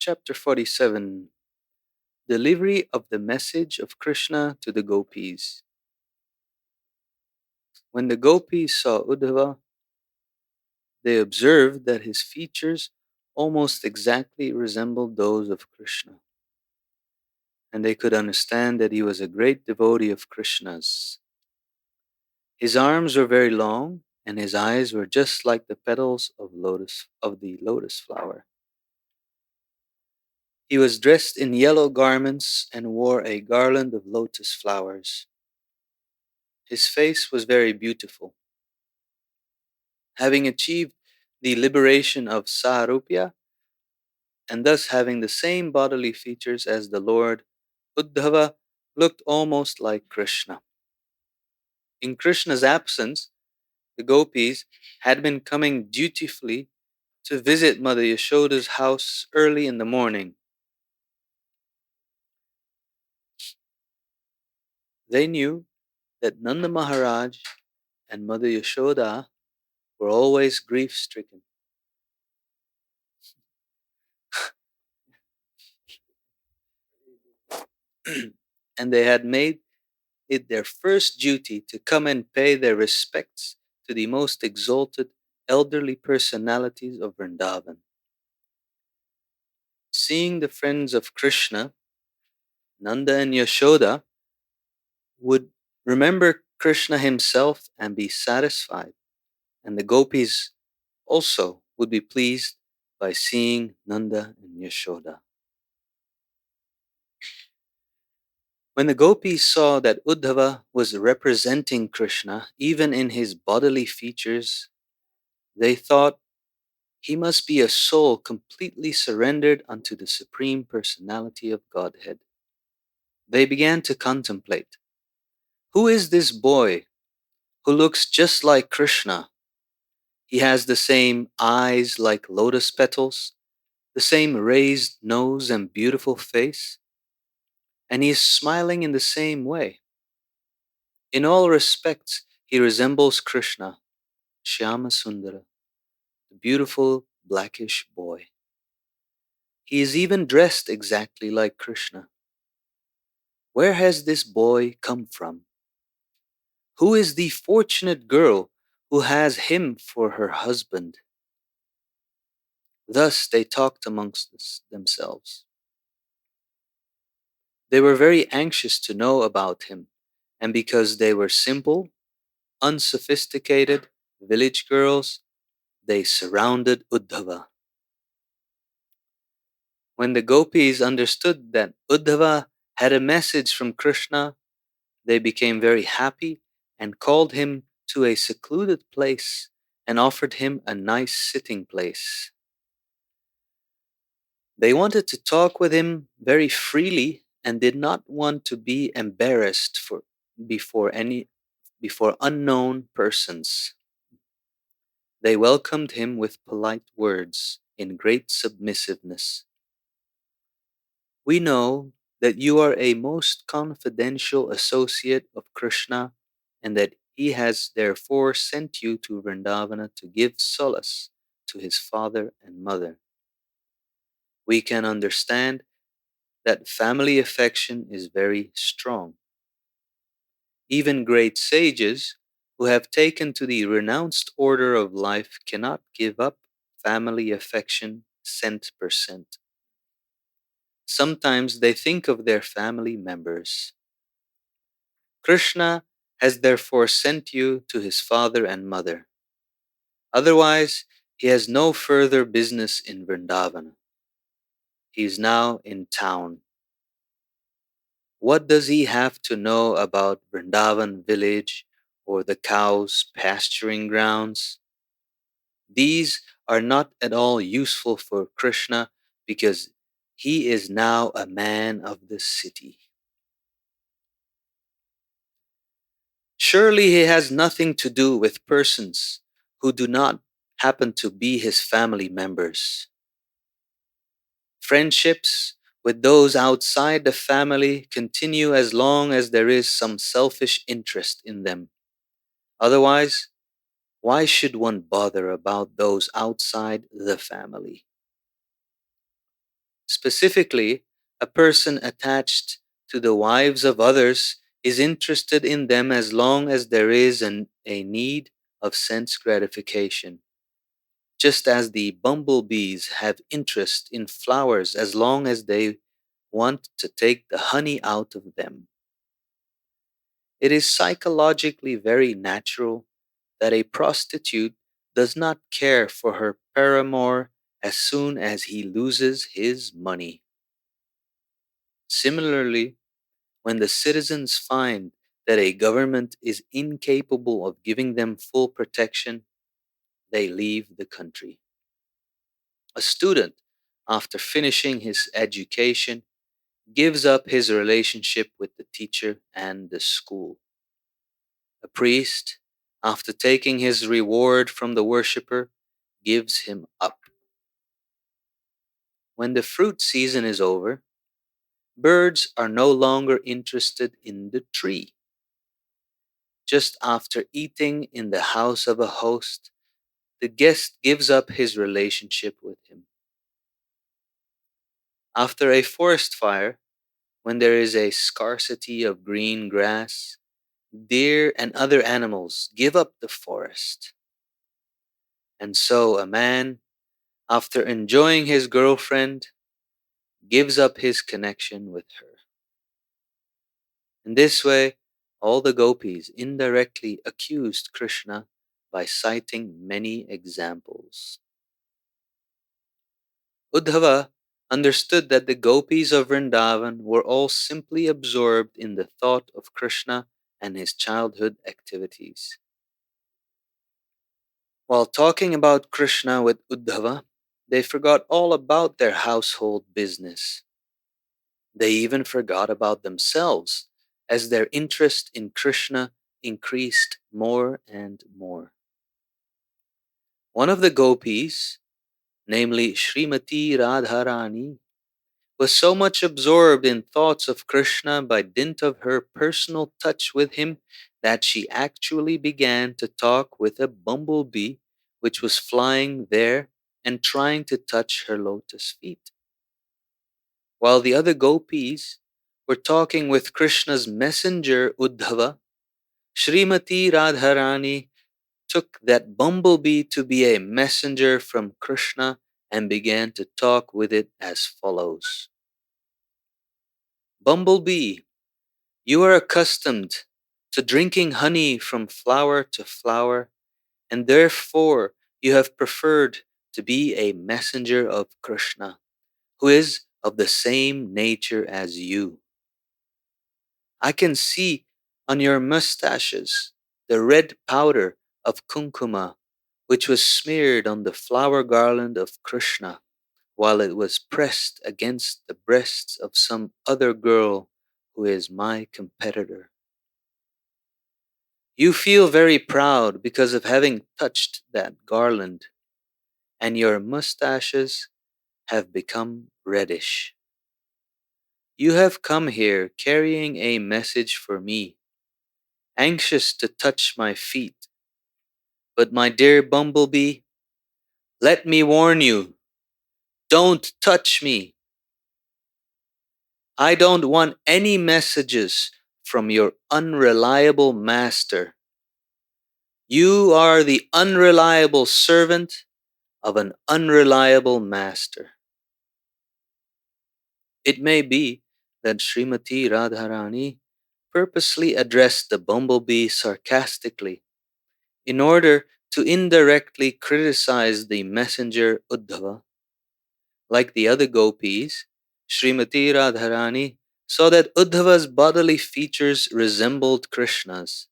Chapter 47. Delivery of the message of Krishna to the gopis. When the gopis saw Uddhava, they observed that his features almost exactly resembled those of Krishna, and they could understand that he was a great devotee of Krishna's. His arms were very long, and his eyes were just like the petals of the lotus flower. He was dressed in yellow garments and wore a garland of lotus flowers. His face was very beautiful. Having achieved the liberation of Saharupya, and thus having the same bodily features as the Lord, Uddhava looked almost like Krishna. In Krishna's absence, the gopis had been coming dutifully to visit Mother Yashoda's house early in the morning. They knew that Nanda Maharaj and Mother Yashoda were always grief-stricken. And they had made it their first duty to come and pay their respects to the most exalted elderly personalities of Vrindavan. Seeing the friends of Krishna, Nanda and Yashoda would remember Krishna himself and be satisfied, and the gopis also would be pleased by seeing Nanda and Yashoda. When the gopis saw that Uddhava was representing Krishna even in his bodily features, they thought he must be a soul completely surrendered unto the Supreme Personality of Godhead. They began to contemplate, who is this boy who looks just like Krishna? He has the same eyes like lotus petals, the same raised nose and beautiful face, and he is smiling in the same way. In all respects, he resembles Krishna, Shyama Sundara, the beautiful blackish boy. He is even dressed exactly like Krishna. Where has this boy come from? Who is the fortunate girl who has him for her husband? Thus they talked amongst themselves. They were very anxious to know about him, and because they were simple, unsophisticated village girls, they surrounded Uddhava. When the gopis understood that Uddhava had a message from Krishna, they became very happy and called him to a secluded place and offered him a nice sitting place. They wanted to talk with him very freely and did not want to be embarrassed before unknown persons. They welcomed him with polite words in great submissiveness. We know that you are a most confidential associate of Krishna and that he has therefore sent you to Vrindavana to give solace to his father and mother. We can understand that family affection is very strong. Even great sages who have taken to the renounced order of life cannot give up family affection cent per cent. Sometimes they think of their family members. Krishna has therefore sent you to his father and mother. Otherwise, he has no further business in Vrindavan. He is now in town. What does he have to know about Vrindavan village or the cows' pasturing grounds? These are not at all useful for Krishna because he is now a man of the city. Surely he has nothing to do with persons who do not happen to be his family members. Friendships with those outside the family continue as long as there is some selfish interest in them. Otherwise, why should one bother about those outside the family? Specifically, a person attached to the wives of others is interested in them as long as there is a need of sense gratification, just as the bumblebees have interest in flowers as long as they want to take the honey out of them. It is psychologically very natural that a prostitute does not care for her paramour as soon as he loses his money. Similarly, when the citizens find that a government is incapable of giving them full protection, they leave the country. A student, after finishing his education, gives up his relationship with the teacher and the school. A priest, after taking his reward from the worshipper, gives him up. When the fruit season is over, birds are no longer interested in the tree. Just after eating in the house of a host, the guest gives up his relationship with him. After a forest fire, when there is a scarcity of green grass, deer and other animals give up the forest. And so a man, after enjoying his girlfriend, gives up his connection with her. In this way, all the gopis indirectly accused Krishna by citing many examples. Uddhava understood that the gopis of Vrindavan were all simply absorbed in the thought of Krishna and his childhood activities. While talking about Krishna with Uddhava, they forgot all about their household business. They even forgot about themselves as their interest in Krishna increased more and more. One of the gopis, namely Srimati Radharani, was so much absorbed in thoughts of Krishna by dint of her personal touch with him that she actually began to talk with a bumblebee which was flying there and trying to touch her lotus feet. While the other gopis were talking with Krishna's messenger Uddhava, Srimati Radharani took that bumblebee to be a messenger from Krishna and began to talk with it as follows. Bumblebee, you are accustomed to drinking honey from flower to flower, and therefore you have preferred to be a messenger of Krishna, who is of the same nature as you. I can see on your mustaches the red powder of kunkuma, which was smeared on the flower garland of Krishna, while it was pressed against the breasts of some other girl who is my competitor. You feel very proud because of having touched that garland, and your mustaches have become reddish. You have come here carrying a message for me, anxious to touch my feet. But my dear bumblebee, let me warn you, don't touch me. I don't want any messages from your unreliable master. You are the unreliable servant of an unreliable master. It may be that Srimati Radharani purposely addressed the bumblebee sarcastically in order to indirectly criticize the messenger Uddhava. Like the other gopis, Srimati Radharani saw that Uddhava's bodily features resembled Krishna's,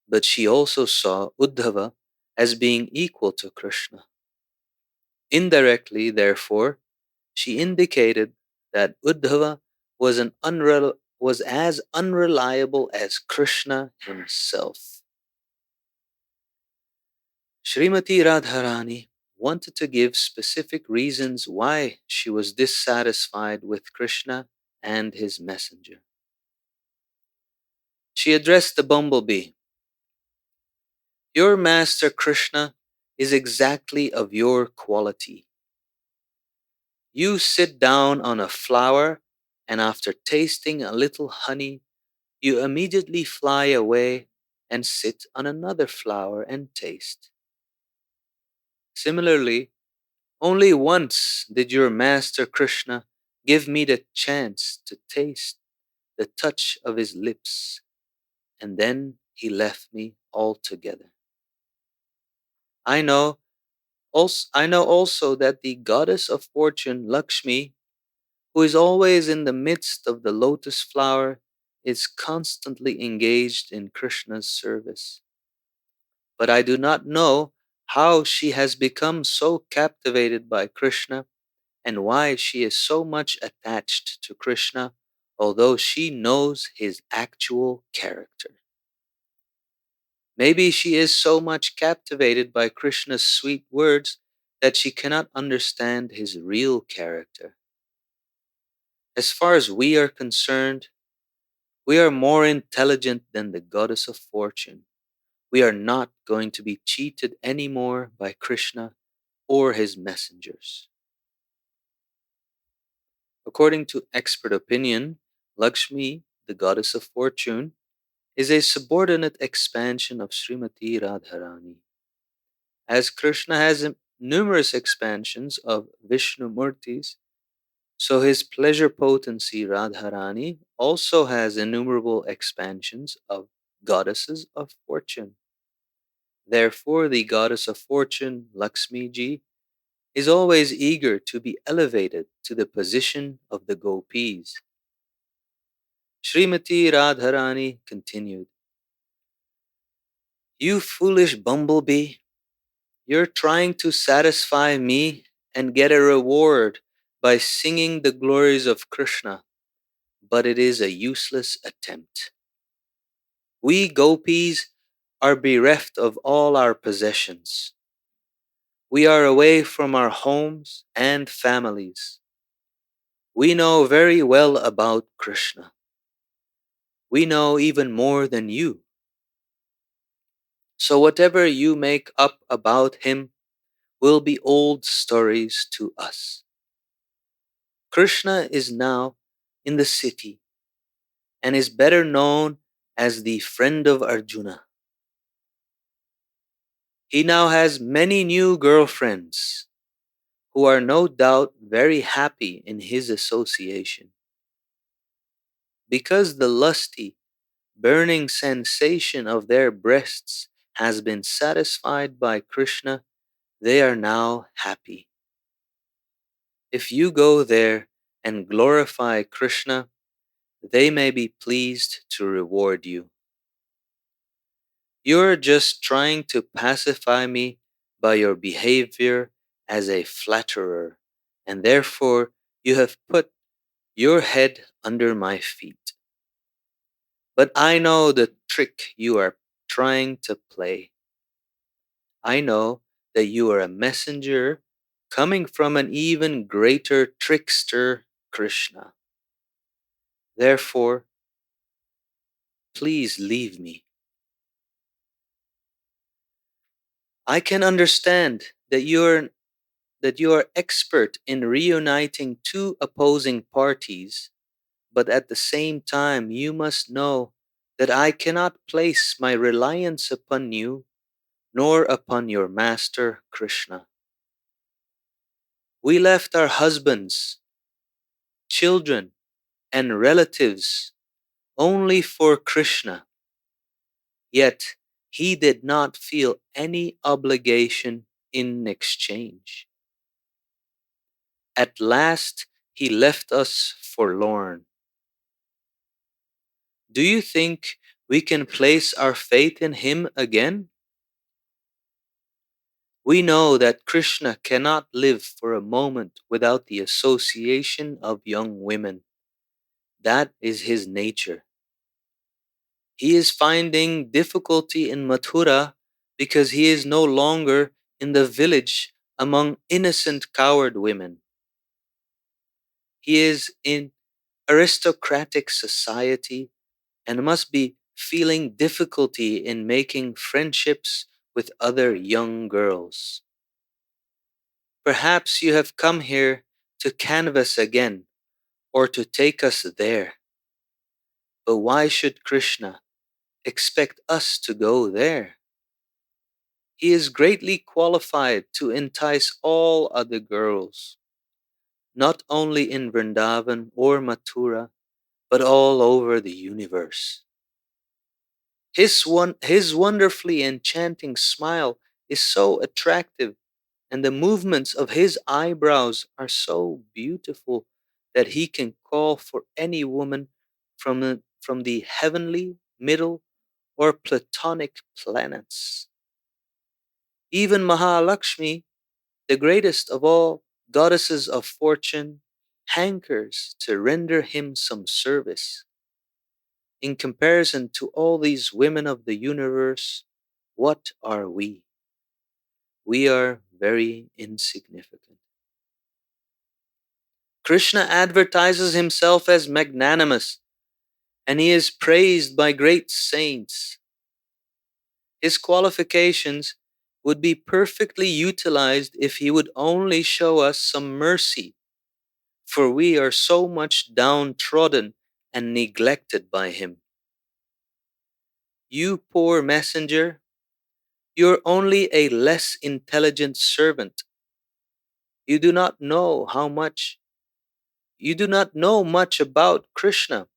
but she also saw Uddhava as being equal to Krishna. Indirectly, therefore, she indicated that Uddhava was as unreliable as Krishna himself. Srimati Radharani wanted to give specific reasons why she was dissatisfied with Krishna and his messenger. She addressed the bumblebee. Your master Krishna is exactly of your quality. You sit down on a flower, and after tasting a little honey, you immediately fly away and sit on another flower and taste. Similarly, only once did your master Krishna give me the chance to taste the touch of his lips, and then he left me altogether. I know also that the goddess of fortune, Lakshmi, who is always in the midst of the lotus flower, is constantly engaged in Krishna's service. But I do not know how she has become so captivated by Krishna and why she is so much attached to Krishna, although she knows his actual character. Maybe she is so much captivated by Krishna's sweet words that she cannot understand his real character. As far as we are concerned, we are more intelligent than the goddess of fortune. We are not going to be cheated anymore by Krishna or his messengers. According to expert opinion, Lakshmi, the goddess of fortune, is a subordinate expansion of Srimati Radharani. As Krishna has numerous expansions of Vishnu Murtis, so his pleasure potency Radharani also has innumerable expansions of goddesses of fortune. Therefore, the goddess of fortune, Lakshmi ji, is always eager to be elevated to the position of the gopis. Srimati Radharani continued, "You foolish bumblebee, you're trying to satisfy me and get a reward by singing the glories of Krishna, but it is a useless attempt. We gopis are bereft of all our possessions. We are away from our homes and families. We know very well about Krishna. We know even more than you. So whatever you make up about him will be old stories to us. Krishna is now in the city and is better known as the friend of Arjuna. He now has many new girlfriends who are no doubt very happy in his association. Because the lusty, burning sensation of their breasts has been satisfied by Krishna, they are now happy. If you go there and glorify Krishna, they may be pleased to reward you. You're just trying to pacify me by your behavior as a flatterer, and therefore you have put your head under my feet. But I know the trick you are trying to play. I know that you are a messenger coming from an even greater trickster, Krishna. Therefore, please leave me. I can understand that you are expert in reuniting two opposing parties, but at the same time you must know that I cannot place my reliance upon you nor upon your master Krishna. We left our husbands, children, and relatives only for Krishna, yet he did not feel any obligation in exchange. At last he left us forlorn. Do you think we can place our faith in him again? We know that Krishna cannot live for a moment without the association of young women. That is his nature. He is finding difficulty in Mathura because he is no longer in the village among innocent coward women. He is in aristocratic society and must be feeling difficulty in making friendships with other young girls. Perhaps you have come here to canvas again or to take us there. But why should Krishna expect us to go there? He is greatly qualified to entice all other girls, not only in Vrindavan or Mathura, but all over the universe. His wonderfully enchanting smile is so attractive, and the movements of his eyebrows are so beautiful that he can call for any woman from the heavenly, middle, or platonic planets. Even Mahalakshmi, the greatest of all goddesses of fortune, hankers to render him some service. In comparison to all these women of the universe, what are we? We are very insignificant. Krishna advertises himself as magnanimous, and he is praised by great saints. His qualifications would be perfectly utilized if he would only show us some mercy, for we are so much downtrodden and neglected by him. You poor messenger, you're only a less intelligent servant. You do not know how much. You do not know much about Krishna,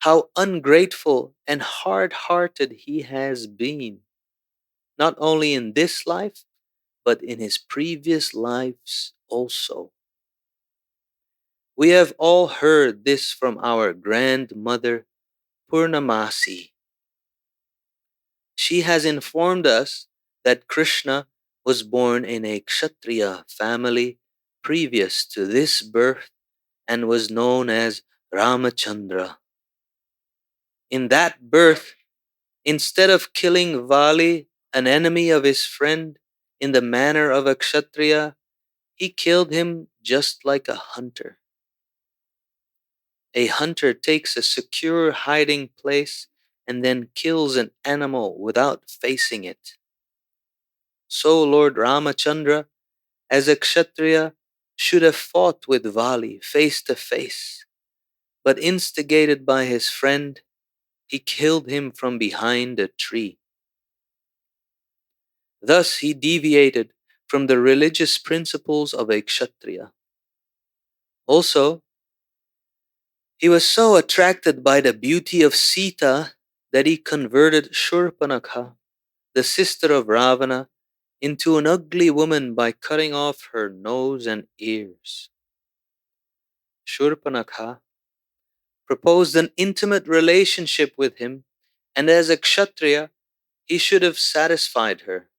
how ungrateful and hard hearted he has been, not only in this life, but in his previous lives also. We have all heard this from our grandmother Purnamasi. She has informed us that Krishna was born in a Kshatriya family previous to this birth and was known as Ramachandra. In that birth, instead of killing Vali, an enemy of his friend, in the manner of a Kshatriya, he killed him just like a hunter. A hunter takes a secure hiding place and then kills an animal without facing it. So Lord Ramachandra, as a Kshatriya, should have fought with Vali face to face, but instigated by his friend, he killed him from behind a tree. Thus he deviated from the religious principles of a Kshatriya. Also, he was so attracted by the beauty of Sita that he converted Shurpanakha, the sister of Ravana, into an ugly woman by cutting off her nose and ears. Shurpanakha proposed an intimate relationship with him, and as a Kshatriya, he should have satisfied her.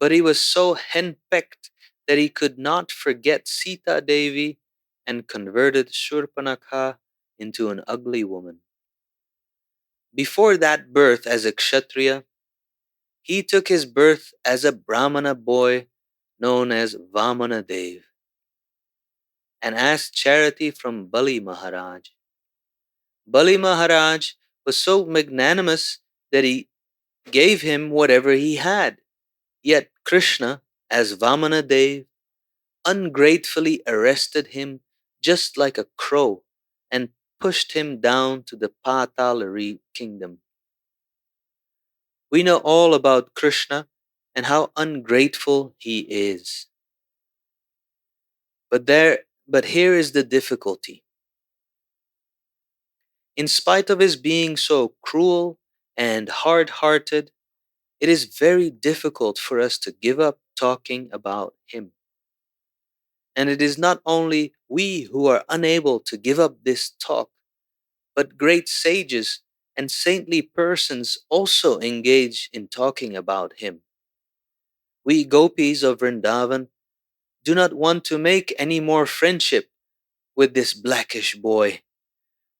But he was so henpecked that he could not forget Sita Devi and converted Shurpanakha into an ugly woman. Before that birth as a Kshatriya, he took his birth as a Brahmana boy known as Vamana Dev and asked charity from Bali Maharaj. Bali Maharaj was so magnanimous that he gave him whatever he had. Yet Krishna, as Vamana Dev, ungratefully arrested him just like a crow and pushed him down to the Patalari kingdom. We know all about Krishna and how ungrateful he is. But here is the difficulty. In spite of his being so cruel and hard-hearted, it is very difficult for us to give up talking about him. And it is not only we who are unable to give up this talk, but great sages and saintly persons also engage in talking about him. We gopis of Vrindavan do not want to make any more friendship with this blackish boy,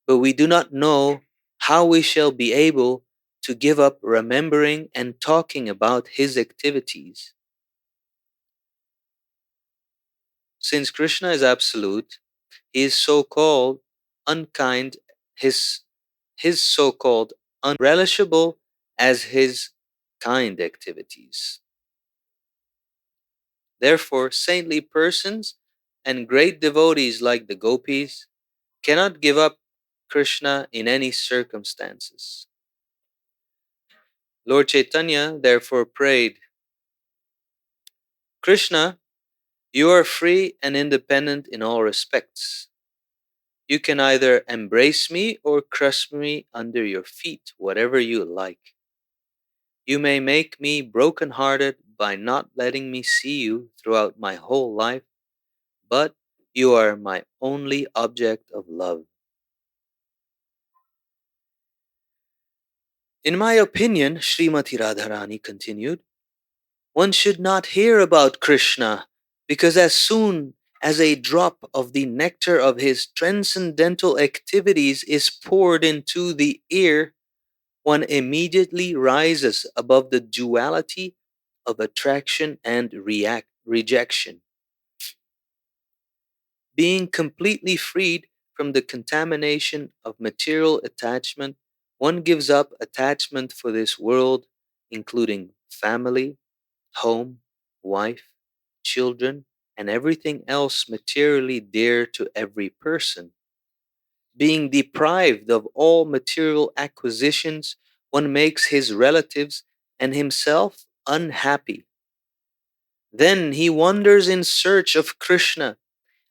but we do not know how we shall be able to give up remembering and talking about his activities. Since Krishna is absolute, he is so-called unkind, his so-called unrelishable as his kind activities. Therefore, saintly persons and great devotees like the gopis cannot give up Krishna in any circumstances. Lord Chaitanya therefore prayed, Krishna, you are free and independent in all respects. You can either embrace me or crush me under your feet, whatever you like. You may make me broken-hearted by not letting me see you throughout my whole life, but you are my only object of love. In my opinion, Srimati Radharani continued, one should not hear about Krishna because as soon as a drop of the nectar of his transcendental activities is poured into the ear, one immediately rises above the duality of attraction and rejection. Being completely freed from the contamination of material attachment, one gives up attachment for this world, including family, home, wife, children, and everything else materially dear to every person. Being deprived of all material acquisitions, one makes his relatives and himself unhappy. Then he wanders in search of Krishna,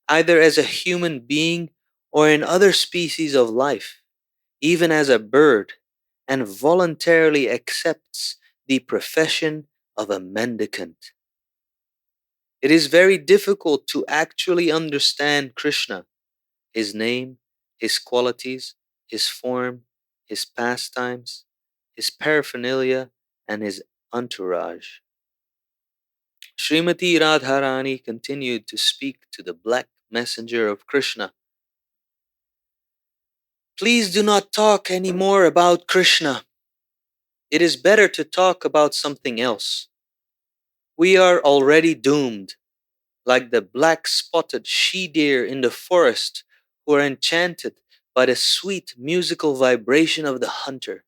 either as a human being or in other species of life, even as a bird, and voluntarily accepts the profession of a mendicant. It is very difficult to actually understand Krishna, his name, his qualities, his form, his pastimes, his paraphernalia, and his entourage. Srimati Radharani continued to speak to the black messenger of Krishna. Please do not talk any more about Krishna. It is better to talk about something else. We are already doomed, like the black spotted she deer in the forest who are enchanted by the sweet musical vibration of the hunter.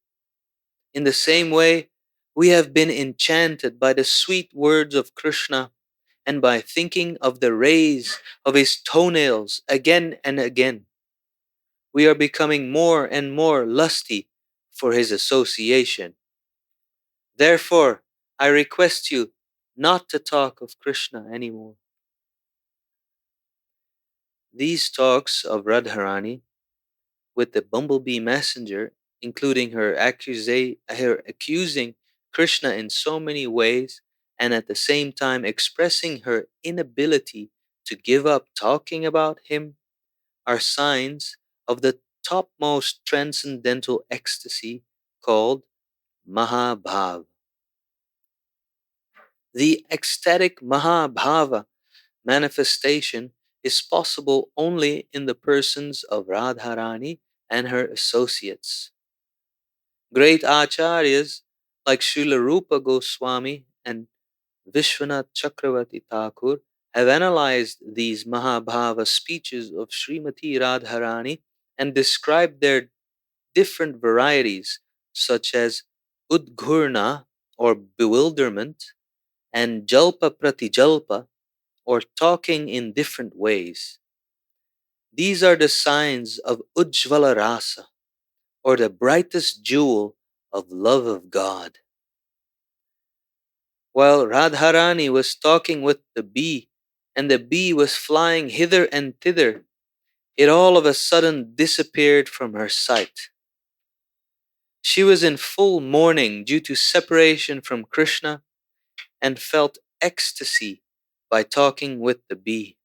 In the same way, we have been enchanted by the sweet words of Krishna and by thinking of the rays of his toenails again and again. We are becoming more and more lusty for his association. Therefore, I request you not to talk of Krishna anymore. These talks of Radharani with the bumblebee messenger, including her accusing Krishna in so many ways, and at the same time expressing her inability to give up talking about him, are signs of the topmost transcendental ecstasy called Mahabhav. The ecstatic Mahabhava manifestation is possible only in the persons of Radharani and her associates. Great acharyas like Srila Rupa Goswami and Vishwanath Chakravarti Thakur have analyzed these Mahabhava speeches of Srimati Radharani and described their different varieties, such as Udghurna or bewilderment and Jalpa Pratijalpa or talking in different ways. These are the signs of Ujjvala Rasa, or the brightest jewel of love of God. While Radharani was talking with the bee, and the bee was flying hither and thither, it all of a sudden disappeared from her sight. She was in full mourning due to separation from Krishna and felt ecstasy by talking with the bee.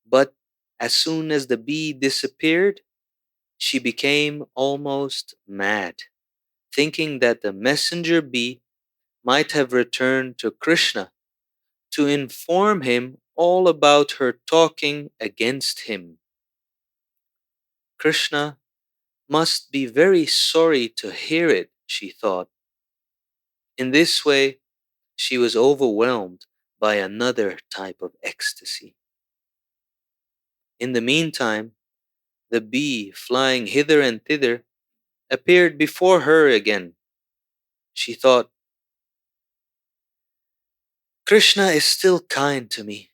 But as soon as the bee disappeared, she became almost mad, thinking that the messenger bee might have returned to Krishna to inform him all about her talking against him. Krishna must be very sorry to hear it, she thought. In this way, she was overwhelmed by another type of ecstasy. In the meantime, the bee, flying hither and thither, appeared before her again. She thought, Krishna is still kind to me.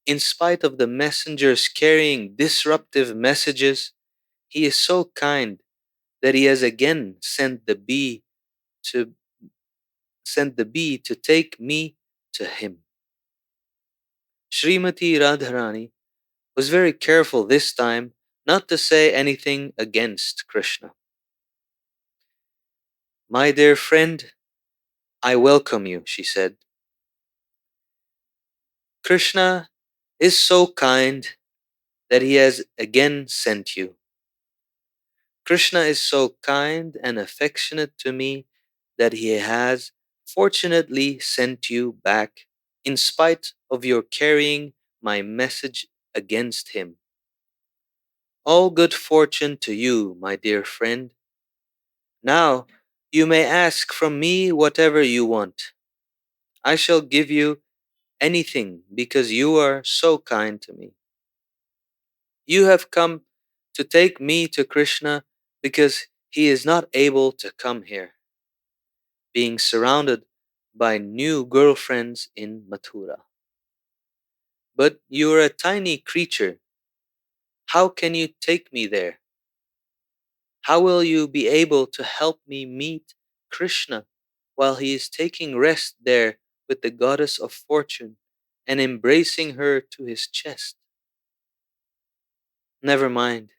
In spite of the messengers carrying disruptive messages, he is so kind that he has again to sent the bee to take me to him. Srimati Radharani was very careful this time not to say anything against Krishna. My dear friend, I welcome you, she said. Krishna is so kind that he has again sent you. Krishna is so kind and affectionate to me that he has fortunately sent you back in spite of your carrying my message against him. All good fortune to you, my dear friend. Now you may ask from me whatever you want. I shall give you anything because you are so kind to me. You have come to take me to Krishna because he is not able to come here, being surrounded by new girlfriends in Mathura. But you are a tiny creature. How can you take me there? How will you be able to help me meet Krishna while he is taking rest there with the goddess of fortune and embracing her to his chest? Never mind.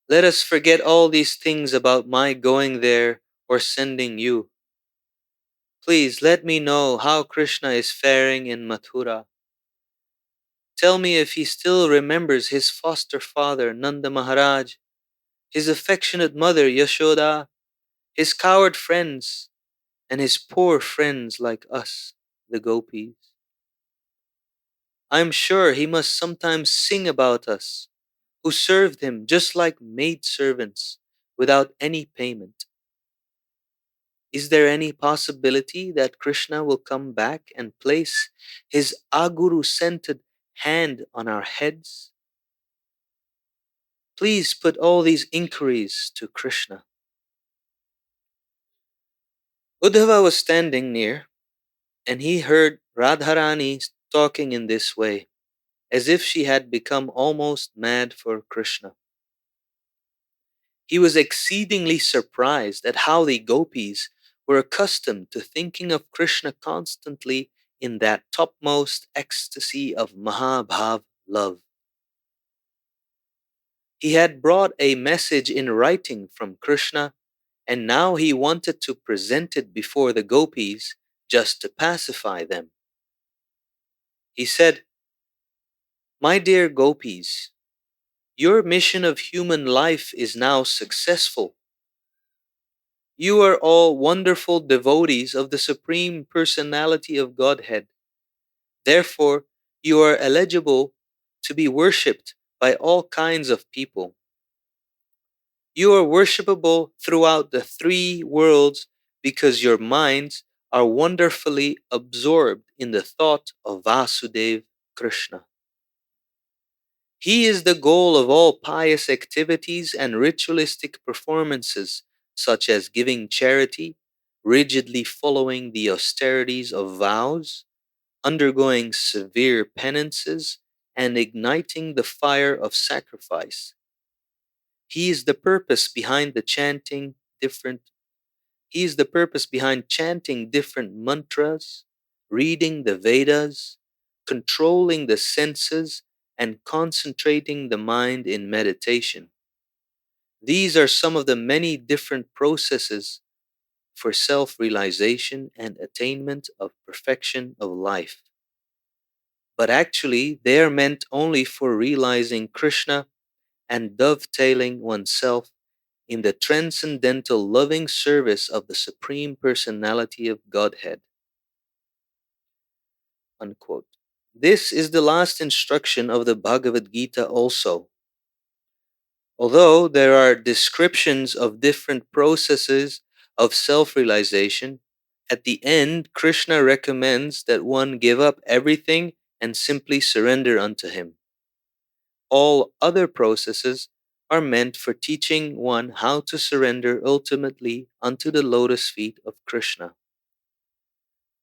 Let us forget all these things about my going there or sending you. Please let me know how Krishna is faring in Mathura. Tell me if he still remembers his foster father Nanda Maharaj, his affectionate mother Yashoda, his coward friends, and his poor friends like us, the gopis. I am sure he must sometimes sing about us, who served him just like maid servants without any payment. Is there any possibility that Krishna will come back and place his aguru scented hand on our heads? Please put all these inquiries to Krishna. Uddhava was standing near, and he heard Radharani talking in this way, as if she had become almost mad for Krishna. He was exceedingly surprised at how the gopis were accustomed to thinking of Krishna constantly in that topmost ecstasy of Mahabhav love. He had brought a message in writing from Krishna, and now he wanted to present it before the gopis just to pacify them. He said, My dear gopis, your mission of human life is now successful. You are all wonderful devotees of the Supreme Personality of Godhead. Therefore, you are eligible to be worshipped by all kinds of people. You are worshipable throughout the three worlds because your minds are wonderfully absorbed in the thought of Vasudeva Krishna. He is the goal of all pious activities and ritualistic performances, such as giving charity, rigidly following the austerities of vows, undergoing severe penances, and igniting the fire of sacrifice. He is the purpose behind different He is the purpose behind chanting different mantras, reading the Vedas, controlling the senses, and concentrating the mind in meditation. These are some of the many different processes for self realization and attainment of perfection of life. But actually, they are meant only for realizing Krishna and dovetailing oneself in the transcendental loving service of the Supreme Personality of Godhead. Unquote. This is the last instruction of the Bhagavad Gita also. Although there are descriptions of different processes of self realization, at the end, Krishna recommends that one give up everything and simply surrender unto Him. All other processes are meant for teaching one how to surrender ultimately unto the lotus feet of Krishna.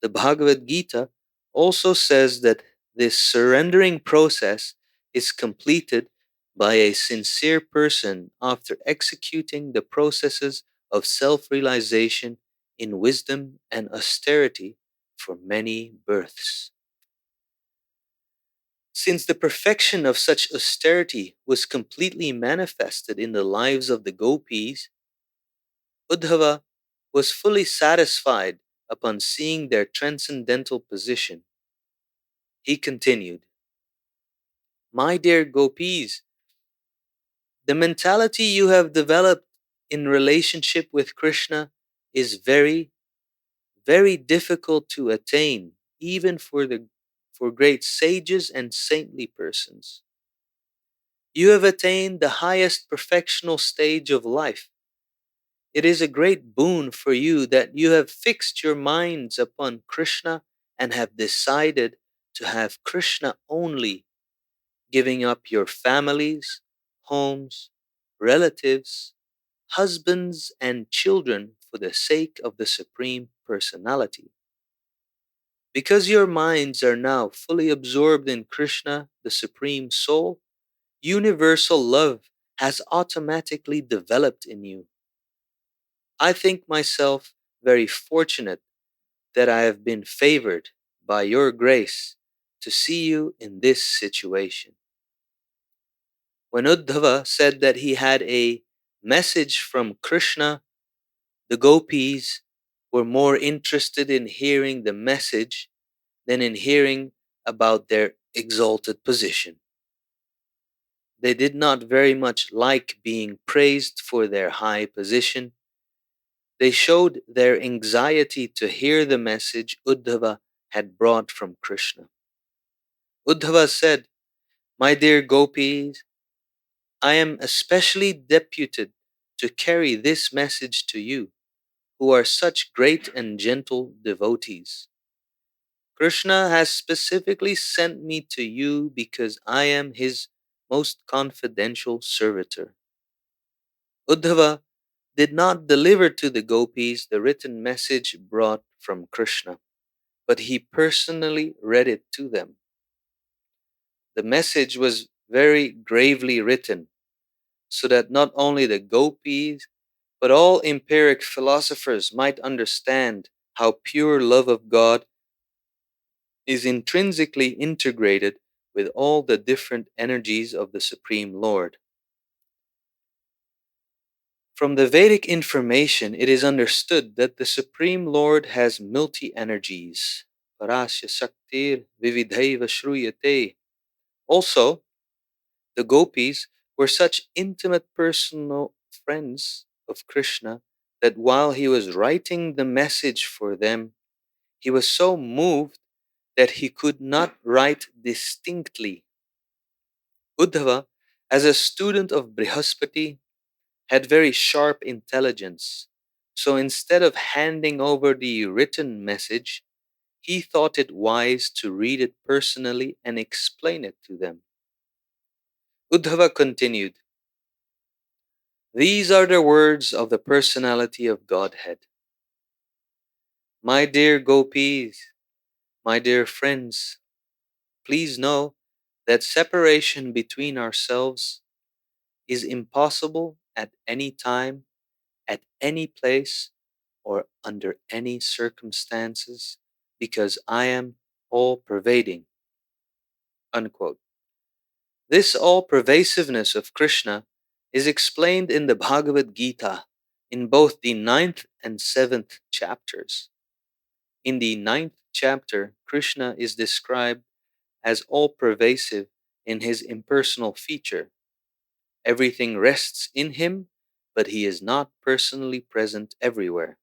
The Bhagavad Gita also says that This surrendering process is completed by a sincere person after executing the processes of self realization in wisdom and austerity for many births. Since the perfection of such austerity was completely manifested in the lives of the gopis, Uddhava was fully satisfied upon seeing their transcendental position. He continued, "My dear gopis, the mentality you have developed in relationship with Krishna is very, very difficult to attain, even for great sages and saintly persons. You have attained the highest perfectional stage of life. It is a great boon for you that you have fixed your minds upon Krishna and have decided to have Krishna only, giving up your families, homes, relatives, husbands, and children for the sake of the Supreme Personality. Because your minds are now fully absorbed in Krishna, the Supreme Soul, universal love has automatically developed in you. I think myself very fortunate that I have been favored by your grace to see you in this situation." When Uddhava said that he had a message from Krishna, the gopis were more interested in hearing the message than in hearing about their exalted position. They did not very much like being praised for their high position. They showed their anxiety to hear the message Uddhava had brought from Krishna. Uddhava said, "My dear gopis, I am especially deputed to carry this message to you, who are such great and gentle devotees. Krishna has specifically sent me to you because I am his most confidential servitor." Uddhava did not deliver to the gopis the written message brought from Krishna, but he personally read it to them. The message was very gravely written, so that not only the gopis, but all empiric philosophers might understand how pure love of God is intrinsically integrated with all the different energies of the Supreme Lord. From the Vedic information, it is understood that the Supreme Lord has multi energies. Parasya Saktir Vividhaiva Shruyate. Also, the gopis were such intimate personal friends of Krishna that while he was writing the message for them, he was so moved that he could not write distinctly. Uddhava, as a student of Brihaspati, had very sharp intelligence. So instead of handing over the written message, he thought it wise to read it personally and explain it to them. Uddhava continued, "These are the words of the personality of Godhead. My dear gopis, my dear friends, please know that separation between ourselves is impossible at any time, at any place, or under any circumstances, because I am all pervading." Unquote. This all pervasiveness of Krishna is explained in the Bhagavad Gita in both the ninth and seventh chapters. In the ninth chapter, Krishna is described as all pervasive in his impersonal feature. Everything rests in him, but he is not personally present everywhere.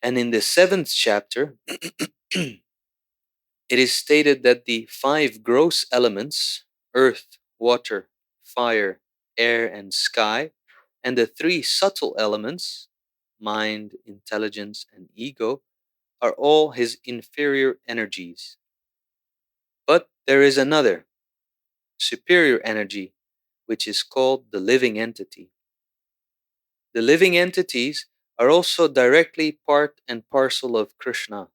And in the seventh chapter, it is stated that the five gross elements, earth, water, fire, air, and sky, and the three subtle elements, mind, intelligence, and ego, are all his inferior energies. But there is another, superior energy, which is called the living entity. The living entities are also directly part and parcel of Krishna.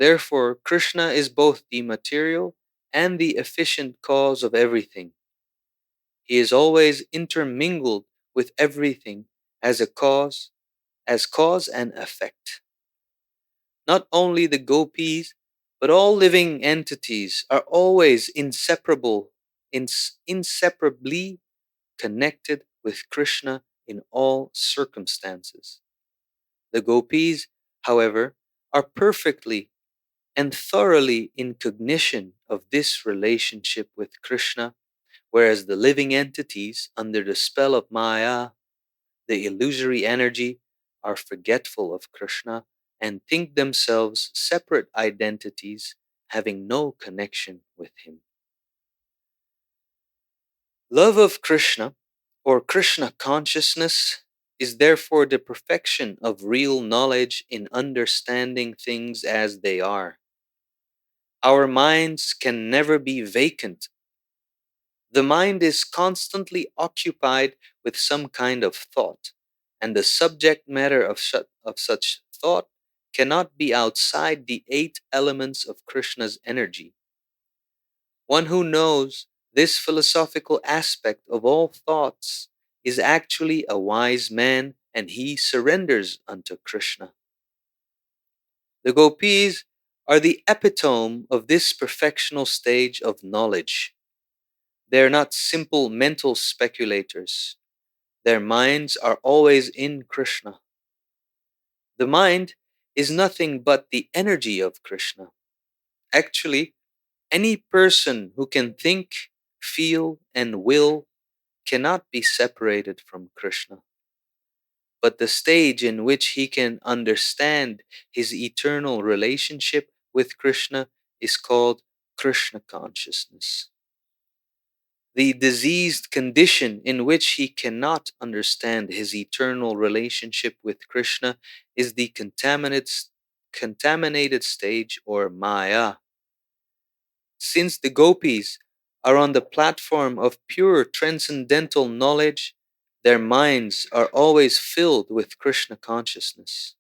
Therefore, Krishna is both the material and the efficient cause of everything. He is always intermingled with everything as a cause and effect. Not only the gopis, but all living entities are always inseparably connected with Krishna in all circumstances. The gopis, however, are perfectly and thoroughly in cognition of this relationship with Krishna, whereas the living entities, under the spell of Maya, the illusory energy, are forgetful of Krishna and think themselves separate identities having no connection with him. Love of Krishna, or Krishna consciousness, is therefore the perfection of real knowledge in understanding things as they are. Our minds can never be vacant. The mind is constantly occupied with some kind of thought, and the subject matter of such thought cannot be outside the eight elements of Krishna's energy. One who knows this philosophical aspect of all thoughts is actually a wise man, and he surrenders unto Krishna. The gopis are the epitome of this perfectional stage of knowledge. They are not simple mental speculators. Their minds are always in Krishna. The mind is nothing but the energy of Krishna. Actually, any person who can think, feel, and will cannot be separated from Krishna. But the stage in which he can understand his eternal relationship with Krishna is called Krishna consciousness. The diseased condition in which he cannot understand his eternal relationship with Krishna is the contaminated stage, or Maya. Since the gopis are on the platform of pure transcendental knowledge, their minds are always filled with Krishna consciousness.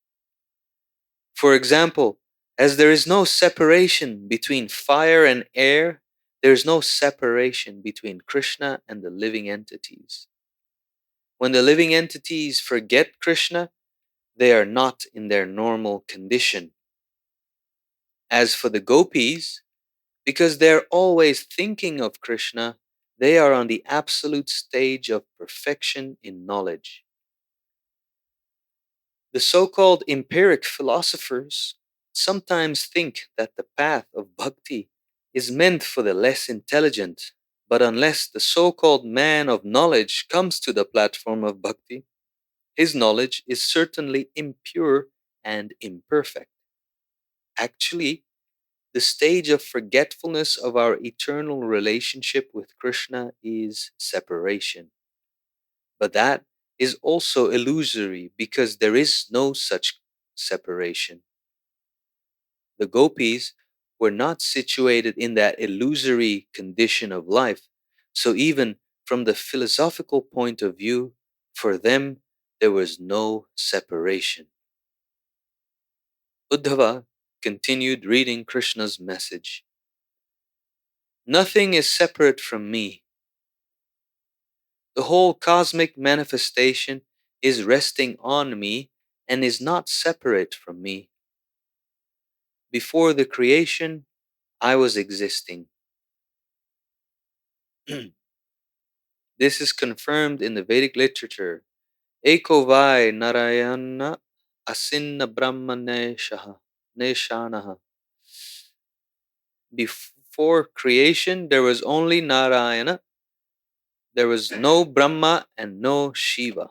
For example, as there is no separation between fire and air, there is no separation between Krishna and the living entities. When the living entities forget Krishna, they are not in their normal condition. As for the gopis, because they are always thinking of Krishna, they are on the absolute stage of perfection in knowledge. The so called empiric philosophers sometimes think that the path of bhakti is meant for the less intelligent, but unless the so called man of knowledge comes to the platform of bhakti, his knowledge is certainly impure and imperfect. Actually, the stage of forgetfulness of our eternal relationship with Krishna is separation. But that is also illusory because there is no such separation. The gopis were not situated in that illusory condition of life, so even from the philosophical point of view, for them there was no separation. Uddhava continued reading Krishna's message. Nothing is separate from me. The whole cosmic manifestation is resting on me and is not separate from me. Before the creation, I was existing. This is confirmed in the Vedic literature. Eko vai narayana asinna brahma neshanaha. Before creation, there was only Narayana. There was no Brahma and no Shiva.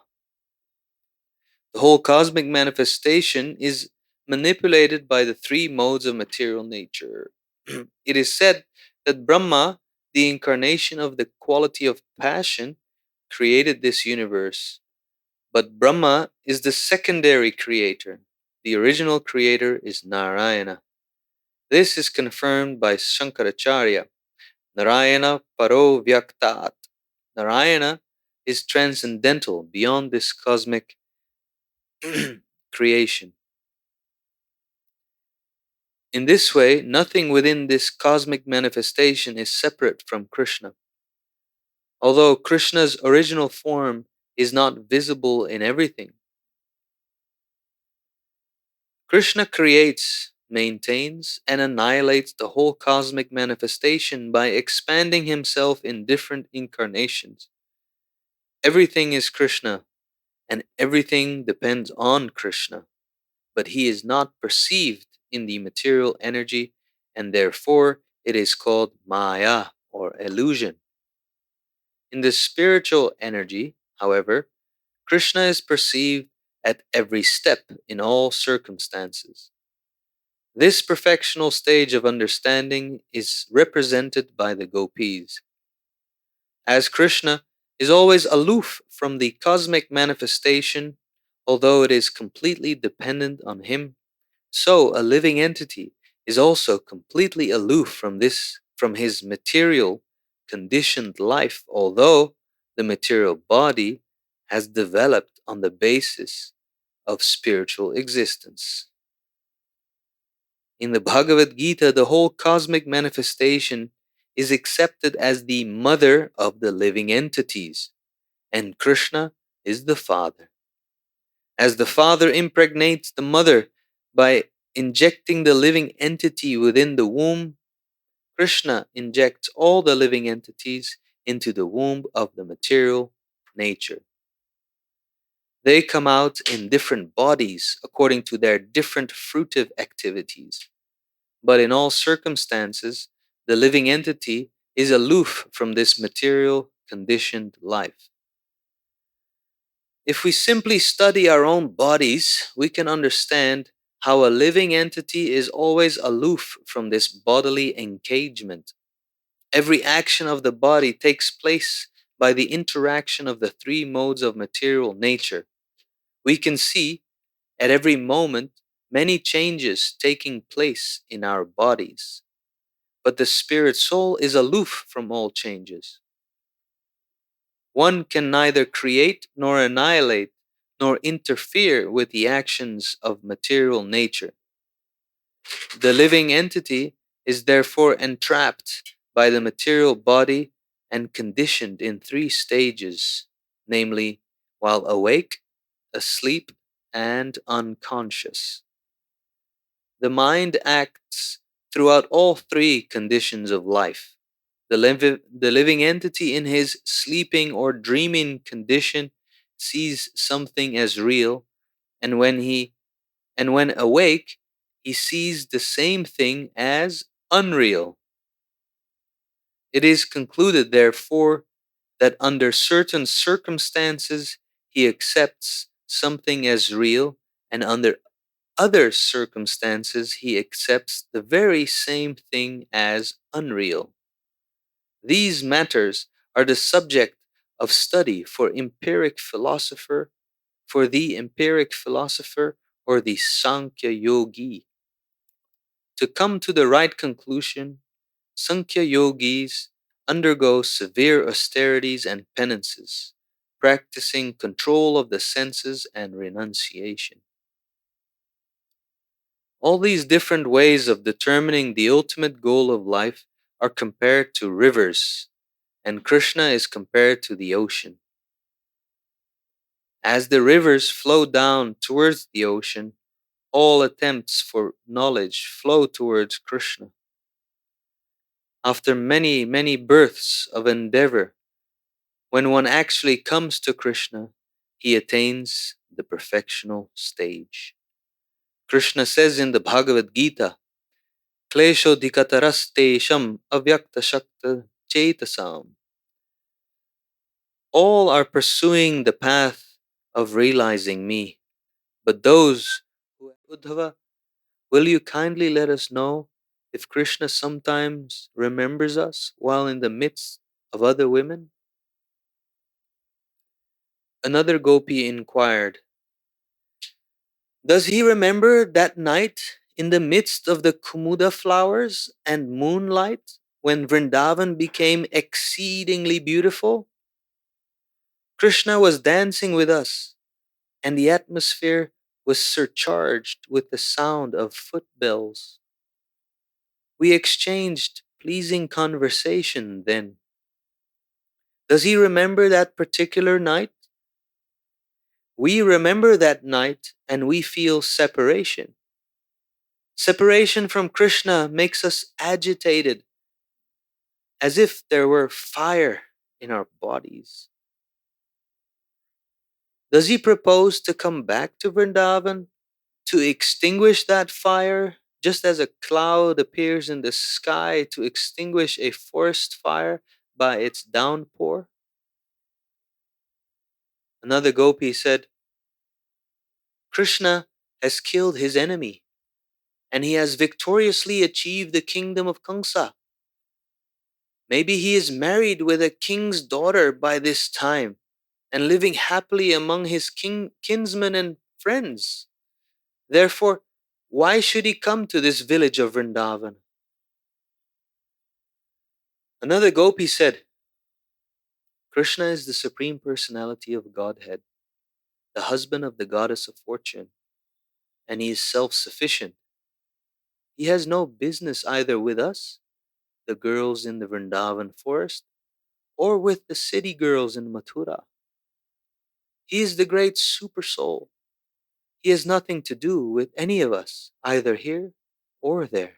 The whole cosmic manifestation is manipulated by the three modes of material nature. It is said that Brahma, the incarnation of the quality of passion, created this universe. But Brahma is the secondary creator. The original creator is Narayana. This is confirmed by Shankaracharya. Narayana paro vyaktat. Narayana is transcendental beyond this cosmic creation. In this way, nothing within this cosmic manifestation is separate from Krishna. Although Krishna's original form is not visible in everything, Krishna creates, maintains, and annihilates the whole cosmic manifestation by expanding himself in different incarnations. Everything is Krishna, and everything depends on Krishna, but he is not perceived in the material energy, and therefore it is called Maya or illusion. In the spiritual energy, however, Krishna is perceived at every step in all circumstances. This perfectional stage of understanding is represented by the gopis. As Krishna is always aloof from the cosmic manifestation, although it is completely dependent on him, so a living entity is also completely aloof from his material conditioned life, although the material body has developed on the basis of spiritual existence. In the Bhagavad Gita, the whole cosmic manifestation is accepted as the mother of the living entities, and Krishna is the father. As the father impregnates the mother by injecting the living entity within the womb, Krishna injects all the living entities into the womb of the material nature. They come out in different bodies according to their different fruitive activities. But in all circumstances, the living entity is aloof from this material conditioned life. If we simply study our own bodies, we can understand how a living entity is always aloof from this bodily engagement. Every action of the body takes place by the interaction of the three modes of material nature. We can see at every moment many changes taking place in our bodies. But the spirit soul is aloof from all changes. One can neither create nor annihilate nor interfere with the actions of material nature. The living entity is therefore entrapped by the material body and conditioned in three stages, namely, while awake, asleep, and unconscious. The mind acts throughout all three conditions of life. The living entity in his sleeping or dreaming condition sees something as real, and when awake, he sees the same thing as unreal. It is concluded, therefore, that under certain circumstances he accepts something as real, and under other circumstances he accepts the very same thing as unreal. These matters are the subject of study for the empiric philosopher or the Sankhya yogi. To come to the right conclusion, Sankhya yogis undergo severe austerities and penances, practicing control of the senses and renunciation. All these different ways of determining the ultimate goal of life are compared to rivers, and Krishna is compared to the ocean. As the rivers flow down towards the ocean, all attempts for knowledge flow towards Krishna. After many, many births of endeavor, when one actually comes to Krishna, he attains the perfectional stage. Krishna says in the Bhagavad Gita, Klesho dikataraste avyakta shakta chetasam. All are pursuing the path of realizing me, but those who Uddhava, will you kindly let us know if Krishna sometimes remembers us while in the midst of other women? Another gopi inquired, does he remember that night in the midst of the Kumuda flowers and moonlight when Vrindavan became exceedingly beautiful? Krishna was dancing with us, and the atmosphere was surcharged with the sound of foot bells. We exchanged pleasing conversation then. Does he remember that particular night? We remember that night and we feel separation. Separation from Krishna makes us agitated, as if there were fire in our bodies. Does he propose to come back to Vrindavan to extinguish that fire, just as a cloud appears in the sky to extinguish a forest fire by its downpour? Another gopi said, Krishna has killed his enemy, and he has victoriously achieved the kingdom of Kamsa. Maybe he is married with a king's daughter by this time and living happily among his kinsmen and friends. Therefore, why should he come to this village of Vrindavan? Another gopi said, Krishna is the Supreme Personality of Godhead, the husband of the goddess of fortune, and he is self-sufficient. He has no business either with us, the girls in the Vrindavan forest, or with the city girls in Mathura. He is the great super soul. He has nothing to do with any of us, either here or there.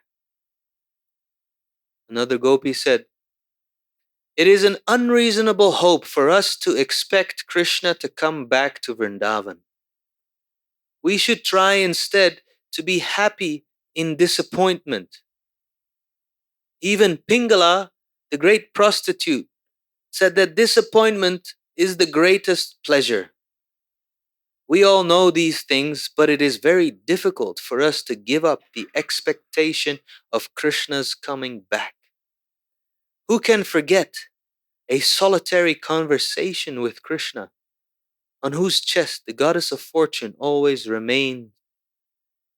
Another gopi said, it is an unreasonable hope for us to expect Krishna to come back to Vrindavan. We should try instead to be happy in disappointment. Even Pingala, the great prostitute, said that disappointment is the greatest pleasure. We all know these things, but it is very difficult for us to give up the expectation of Krishna's coming back. Who can forget a solitary conversation with Krishna, on whose chest the goddess of fortune always remained,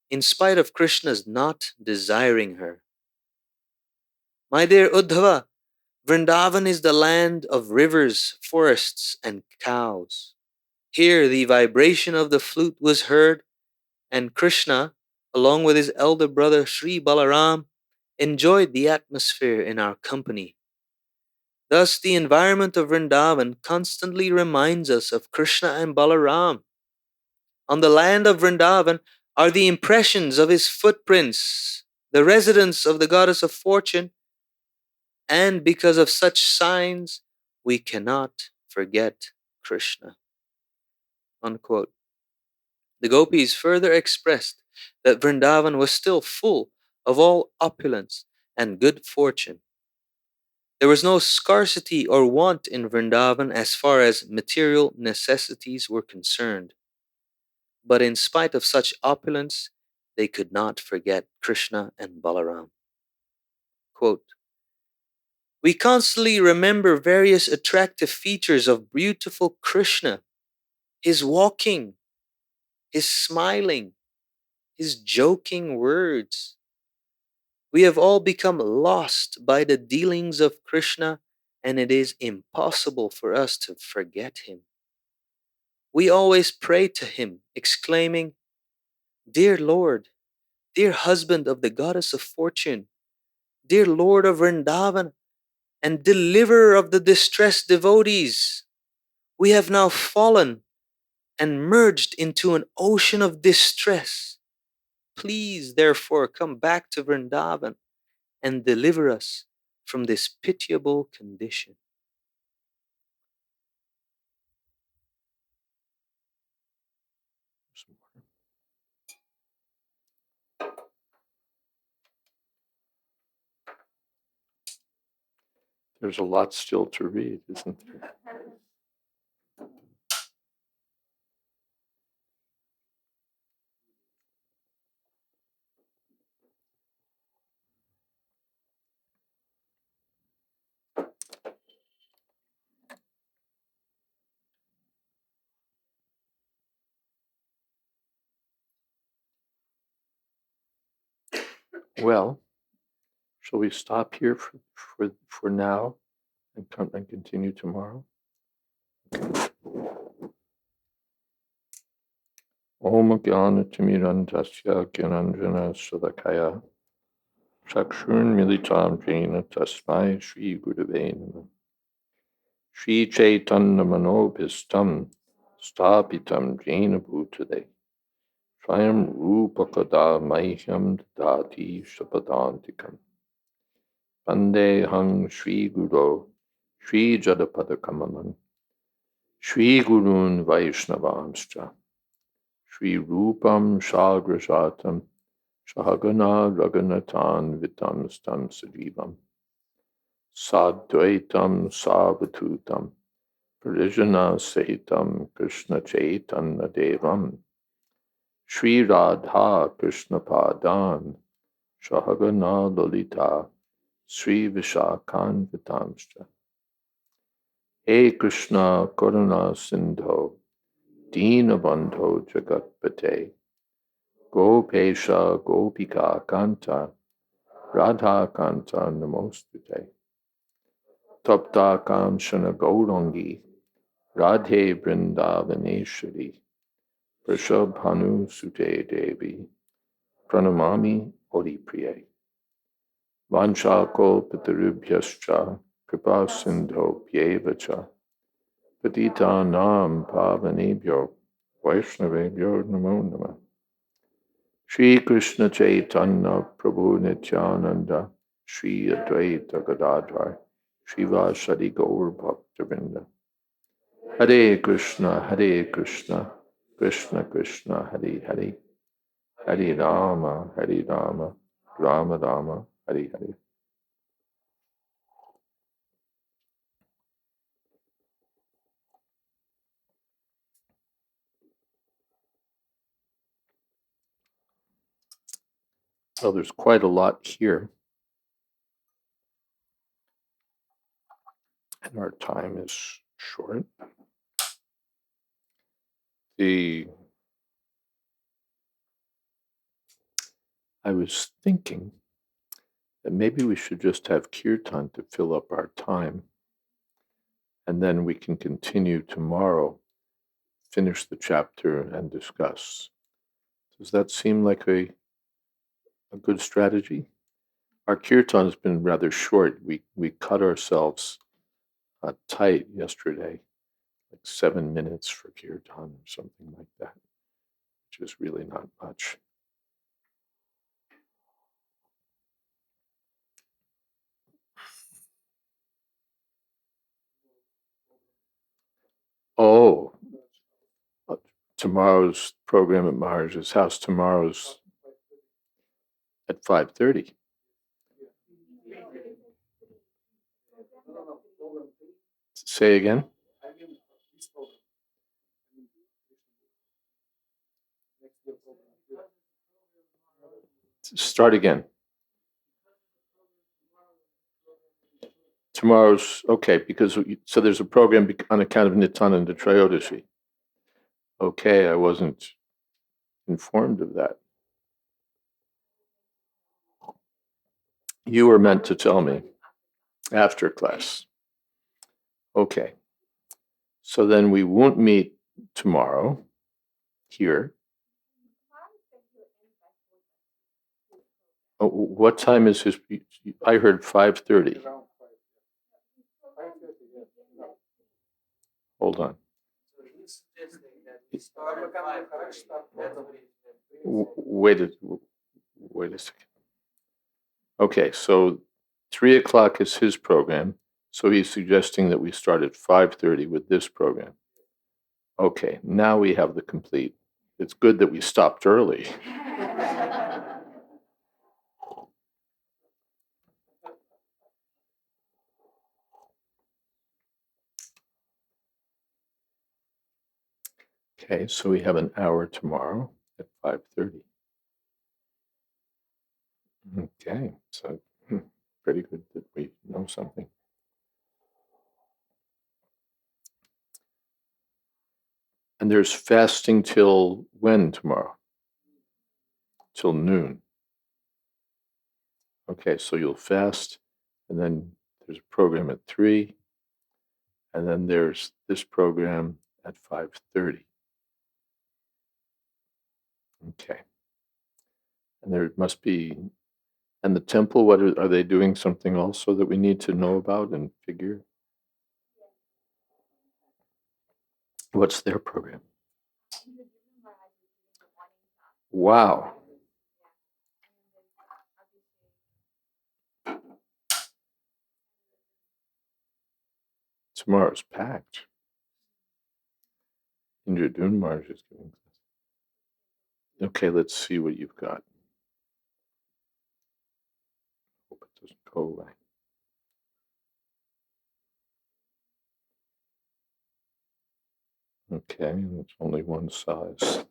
in spite of Krishna's not desiring her? My dear Uddhava, Vrindavan is the land of rivers, forests, and cows. Here the vibration of the flute was heard, and Krishna, along with his elder brother Sri Balaram, enjoyed the atmosphere in our company. Thus, the environment of Vrindavan constantly reminds us of Krishna and Balaram. On the land of Vrindavan are the impressions of his footprints, the residence of the goddess of fortune, and because of such signs, we cannot forget Krishna. Unquote. The gopis further expressed that Vrindavan was still full of all opulence and good fortune. There was no scarcity or want in Vrindavan as far as material necessities were concerned. But in spite of such opulence, they could not forget Krishna and Balaram. Quote, we constantly remember various attractive features of beautiful Krishna, his walking, his smiling, his joking words. We have all become lost by the dealings of Krishna, and it is impossible for us to forget him. We always pray to him, exclaiming, Dear Lord, dear husband of the goddess of fortune, dear Lord of Vrindavan, and deliverer of the distressed devotees, we have now fallen and merged into an ocean of distress. Please, therefore, come back to Vrindavan and deliver us from this pitiable condition. There's a lot still to read, isn't there? Well, shall we stop here for now and come and continue tomorrow? Om Jnana Timirandasya Gyananjana Sadakaya Chakshurmilitam jena tasmai Shri Gurave Namah. Shri Chaitanya Manobhistam Stapitam jena bhutale. Swayam Rupakada Mahyam Dati Shapadantikam. Vandeham Shri Guru Shri Jadapada Kamalam Shri Gurun Vaishnavamscha Shri Rupam Shagrajatam Shahagana Raghunathan Vitam Stam Sajivam Sadvaitam Savatutam Parijana Sahitam Krishna Chaitanya Devam Shri Radha Krishna Padan Shahagana Lolita Sri Vishakan Vitamscha. He Krishna Karuna Sindho Dinabandho Jagatpate Gopesha Gopika Kanta Radha Kanta Namostute Tapta Kamshana Gaurangi Radhe Vrindavaneshwari Vrishabhanu Sute Devi Pranamami Horipriye Vanchako Pitarubhyascha Kripa Sindho Pyevacha Patita Nam Pavanebhyo Vaishnavebhyo Namo Namah. Shri Krishna Chaitanya Prabhu Nityananda Shri Advaita Gadadhar Shivasadi Gaur Bhaktavinda. Hare Krishna, Krishna Krishna, Hare Hare, Hare Rama, Rama Rama, Hare Hare. Well, there's quite a lot here, and our time is short. I was thinking that maybe we should just have kirtan to fill up our time, and then we can continue tomorrow, finish the chapter, and discuss. Does that seem like a good strategy? Our kirtan has been rather short. We cut ourselves tight yesterday, like 7 minutes for kirtan or something like that, which is really not much. Oh, tomorrow's program at Maharaj's house. Tomorrow's at 5:30. Say again. Start again. Tomorrow's okay because so there's a program on account of Nityananda Trayodashi. Okay, I wasn't informed of that. You were meant to tell me after class. Okay. So then we won't meet tomorrow here. Oh, what time is his? I heard 5:30. Hold on. Wait a second. Okay, so 3 o'clock is his program. So he's suggesting that we start at 5:30 with this program. Okay, now we have the complete. It's good that we stopped early. Okay, so we have an hour tomorrow at 5:30. Okay, so pretty good that we know something. And there's fasting till when tomorrow? Till noon. Okay, so you'll fast, and then there's a program at 3, and then there's this program at 5:30. Okay. And there must be And the temple, what are they doing something also that we need to know about and figure? What's their program? Wow. Tomorrow's packed. Indra Dunmarj is giving. Okay, let's see what you've got. Hope it doesn't go away. Okay, and it's only one size.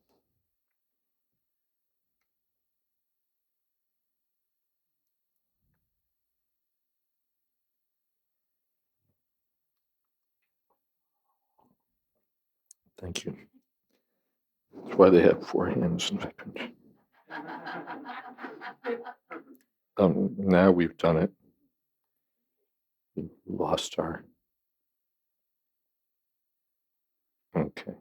Thank you. That's why they have 4 hands in Vipin. Now we've done it. We lost our. Okay.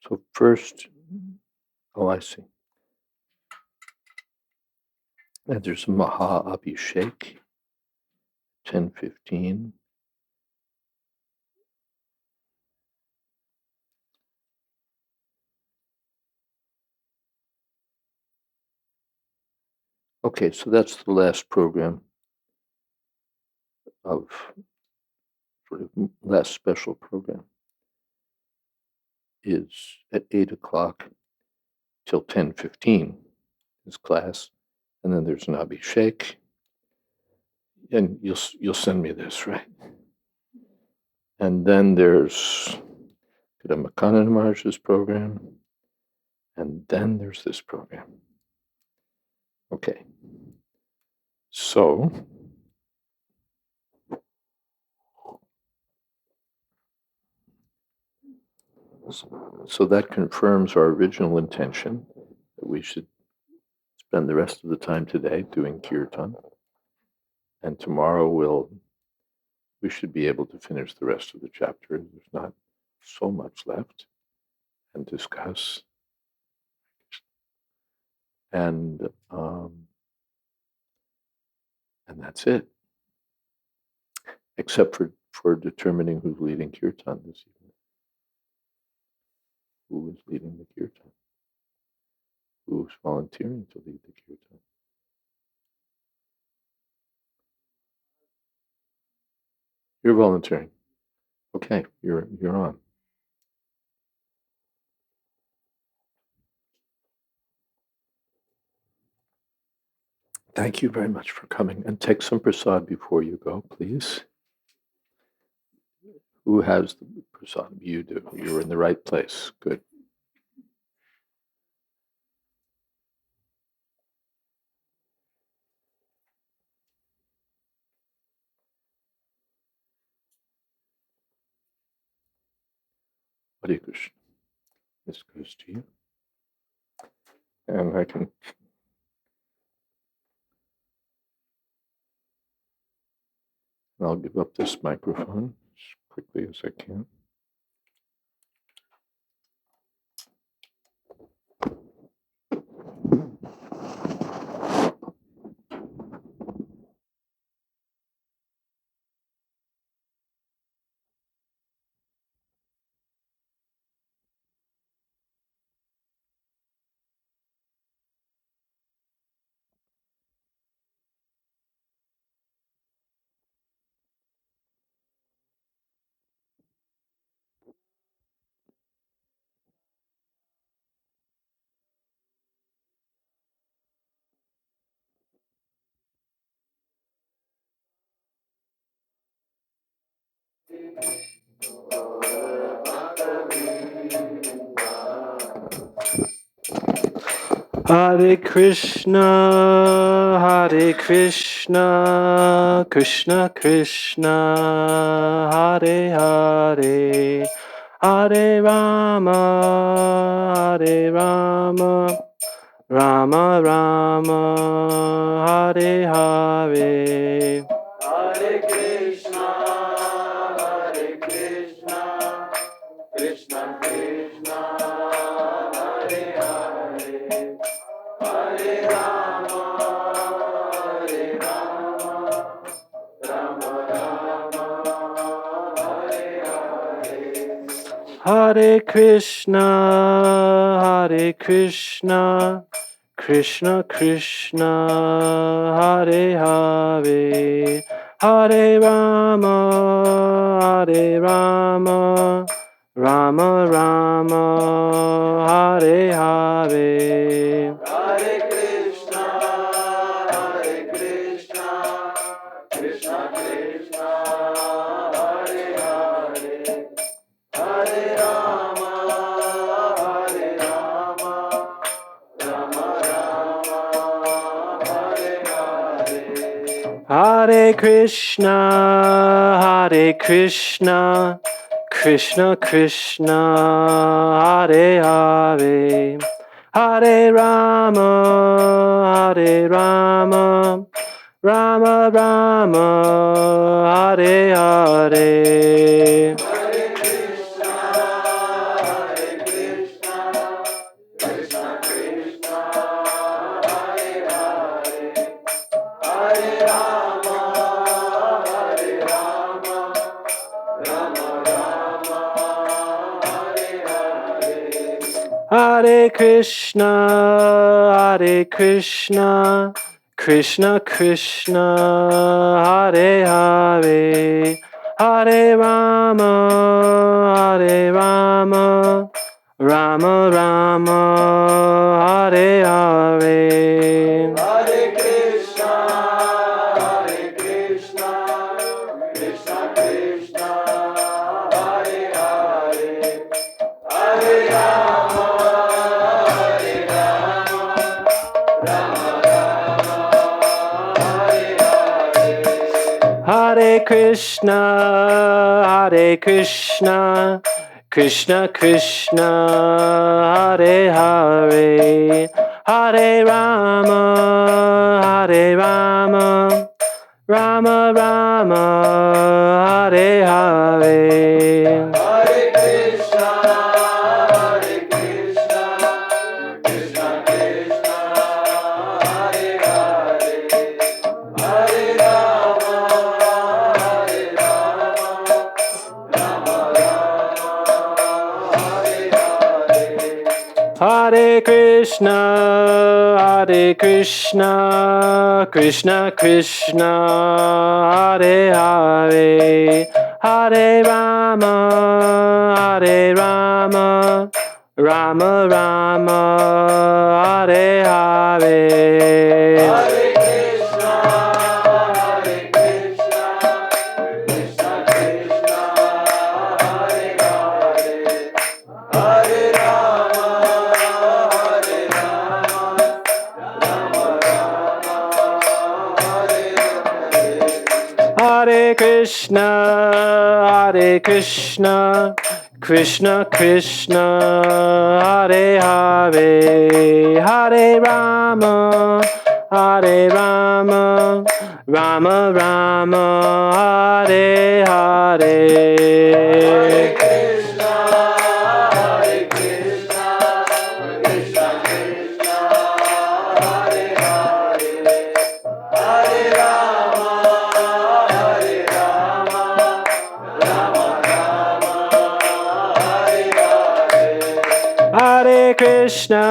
So first, I see. And there's Maha Abhishek, 10:15. Okay, so that's the last program of sort of last special program is at 8 o'clock till 10:15 is class, and then there's an Abhishek, and you'll send me this, right? And then there's Makana Maharaj's program, and then there's this program. Okay, so that confirms our original intention that we should spend the rest of the time today doing kirtan, and tomorrow we should be able to finish the rest of the chapter. There's not so much left, and discuss, and that's it, except for determining who's leading kirtan this evening. Who is leading the kirtan? Who's volunteering to lead the kirtan? You're volunteering. Okay, you're on. Thank you very much for coming, and take some prasad before you go, please. Who has the prasad? You do. You're in the right place. Good. Hare Krishna. This goes to you. And I'll give up this microphone as quickly as I can. Hare Krishna, Hare Krishna, Krishna Krishna, Hare Hare, Hare Rama, Hare Rama, Rama Rama, Hare Hare. Hare Krishna, Hare Krishna, Krishna Krishna, Hare Hare, Hare Rama, Hare Rama, Rama Rama, Hare Hare. Hare Krishna, Hare Krishna, Krishna Krishna, Hare Hare, Hare Rama, Hare Rama, Rama Rama, Hare Hare. Hare Krishna, Hare Krishna, Krishna Krishna, Hare Hare, Hare Rama, Hare Rama, Rama Rama, Hare Hare. Hare Krishna, Hare Krishna, Krishna Krishna, Hare Hare, Hare Rama, Hare Rama, Rama Rama, Hare Hare. Hare Krishna, Hare Krishna, Krishna Krishna, Hare Hare, Hare Rama, Hare Rama, Rama Rama, Hare Hare. Hare Krishna, Hare Krishna, Krishna Krishna, Hare Hare, Hare Rama, Hare Rama, Rama Rama, Hare Hare. Hare Krishna, Hare Krishna, Krishna Krishna, Hare Hare, Hare Rama, Hare Rama, Rama Rama, Hare Hare. Hare Krishna, Hare Krishna, Krishna Krishna, Hare Hare, Hare Rama, Hare Rama, Rama Rama, Hare Hare. Hare Krishna, Hare Krishna, Krishna Krishna, Hare Hare, Hare Rama, Hare Rama, Rama Rama, Hare Hare. Hare Krishna, Hare Krishna, Krishna Krishna, Hare Hare, Hare Rama, Hare Rama, Rama Rama, Hare Hare. Hare Krishna, Hare Krishna, Krishna Krishna, Hare Hare, Hare Rama, Hare Rama, Rama Rama, Hare Hare. Hare Krishna, Hare Krishna, Krishna Krishna, Hare Hare, Hare Rama, Hare Rama, Rama Rama, Hare Hare. Hare Krishna, Hare Krishna, Krishna Krishna, Hare Hare, Hare Rama, Hare Rama, Rama Rama, Hare Hare. Hare Krishna,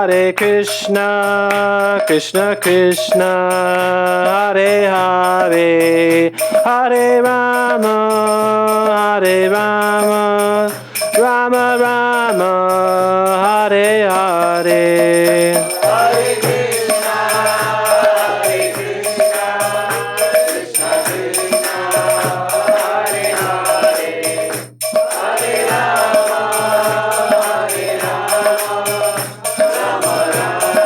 Hare Krishna, Krishna Krishna, Hare Hare, Hare Rama, Hare Rama, Rama Rama, Hare Hare. Hare Krishna, Hare Krishna, Krishna Krishna, Hare Hare, Hare Rama, Hare Rama, Rama Rama,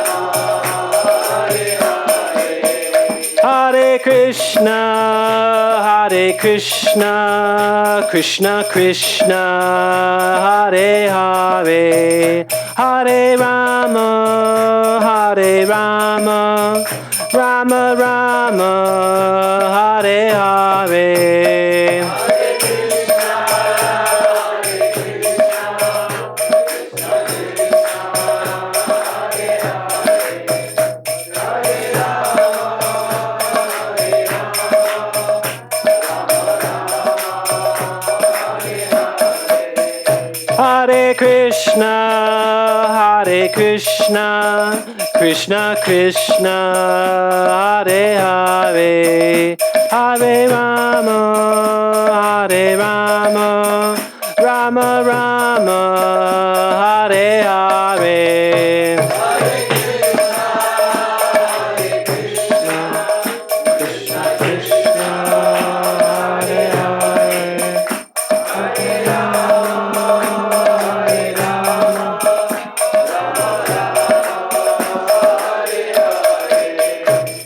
Hare Hare. Hare Krishna, Hare Krishna, Krishna Krishna, Hare Hare, Hare Rama, Hare Rama, Rama Rama, Hare Hare. Hare Krishna, Hare Krishna, Krishna Krishna, Hare Hare, Hare Rama, Hare Rama, Rama Rama, Hare Hare.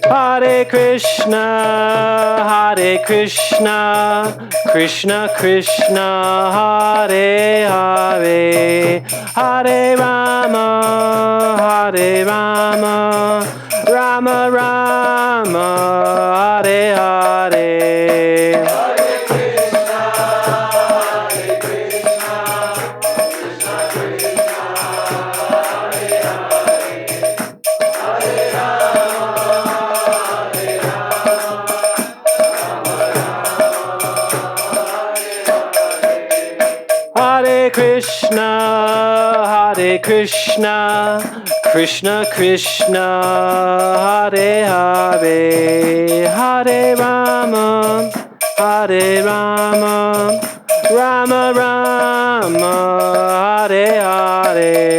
Hare Krishna, Hare Krishna, Krishna Krishna, Hare Hare, Hare Rama, Hare Rama, Rama Rama, Hare Hare. Hare Krishna, Hare Krishna, Krishna Krishna, Hare Hare, Hare Rama, Hare Rama, Rama Rama, Hare Hare.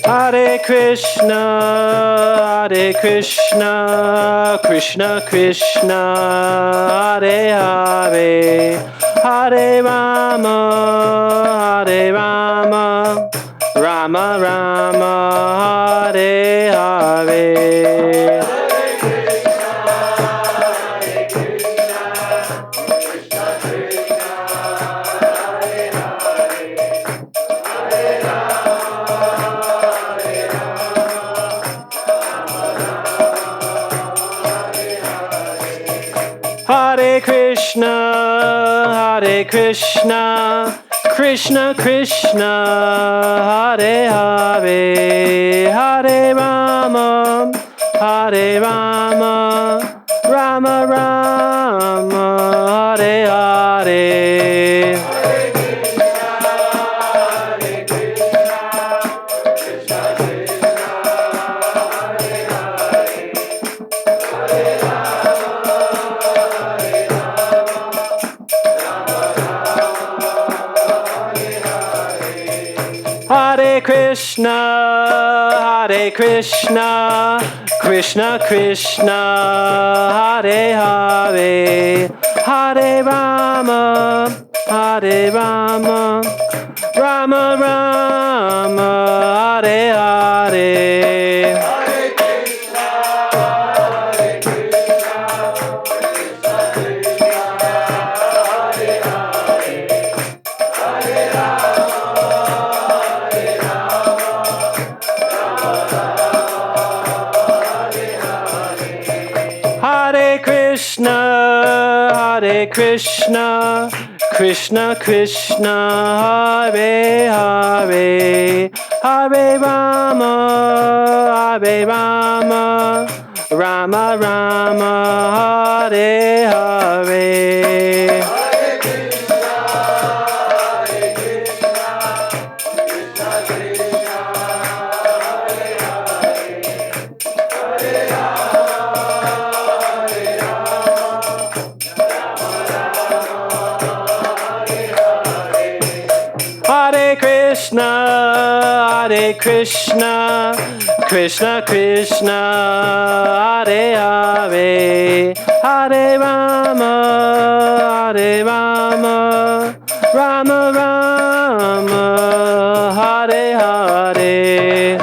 Hare Krishna, Hare Krishna, Krishna Krishna, Hare Hare, Hare Rama, Hare Rama, Rama Rama, Hare Hare. Hare Krishna, Hare Krishna, Krishna Krishna, Hare Hare, Hare Rama, Hare Rama, Rama Rama, Hare Hare. Hare Krishna, Hare Krishna, Krishna Krishna, Hare Hare, Hare Rama, Hare Rama, Rama Rama, Hare Hare. Hare Krishna, Hare Krishna, Krishna Krishna, Hare Hare, Hare Rama, Hare Rama, Rama Rama, Hare Hare. Hare Krishna, Hare Krishna, Krishna Krishna, Hare Hare, Hare Rama, Hare Rama, Rama Rama, Hare Hare.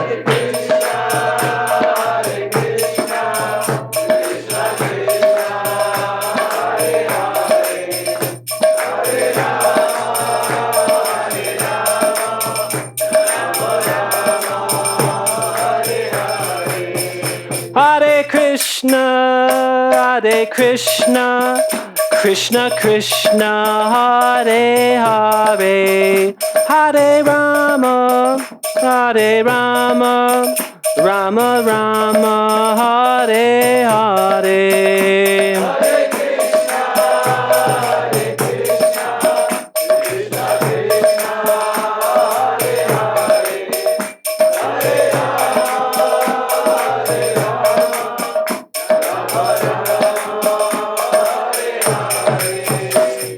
Hare Krishna, Hare Krishna, Krishna Krishna, Hare Hare, Hare Rama, Hare Rama, Rama Rama, Hare Hare.